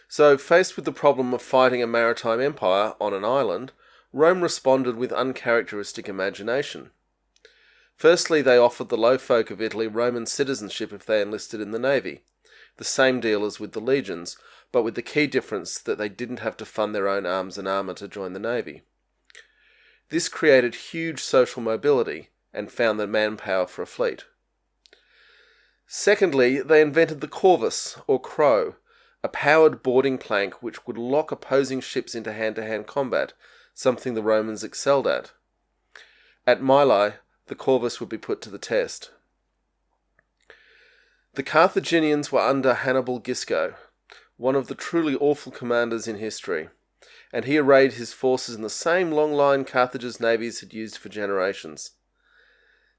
So, faced with the problem of fighting a maritime empire on an island, Rome responded with uncharacteristic imagination. Firstly, they offered the low folk of Italy Roman citizenship if they enlisted in the navy, the same deal as with the legions, but with the key difference that they didn't have to fund their own arms and armour to join the navy. This created huge social mobility and found the manpower for a fleet. Secondly, they invented the Corvus, or crow, a powered boarding plank which would lock opposing ships into hand-to-hand combat, something the Romans excelled at. At Mylae, the Corvus would be put to the test. The Carthaginians were under Hannibal Gisco, one of the truly awful commanders in history, and he arrayed his forces in the same long line Carthage's navies had used for generations.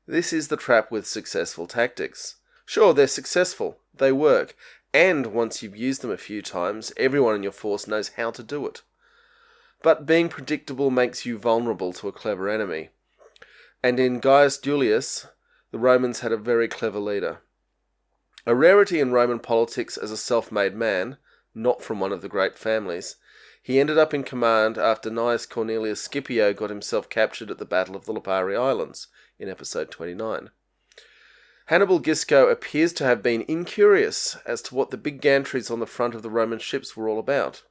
This is the trap with successful tactics. Sure, they're successful, they work, and once you've used them a few times, everyone in your force knows how to do it. But being predictable makes you vulnerable to a clever enemy. And in Gaius Julius, the Romans had a very clever leader. A rarity in Roman politics as a self-made man, not from one of the great families, he ended up in command after Gnaeus Cornelius Scipio got himself captured at the Battle of the Lipari Islands in episode 29. Hannibal Gisco appears to have been incurious as to what the big gantries on the front of the Roman ships were all about.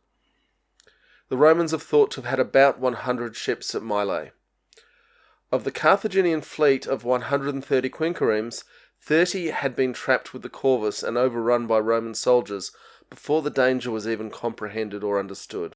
The Romans are thought to have had about 100 ships at Mylae. Of the Carthaginian fleet of 130 quinqueremes, 30 had been trapped with the Corvus and overrun by Roman soldiers before the danger was even comprehended or understood.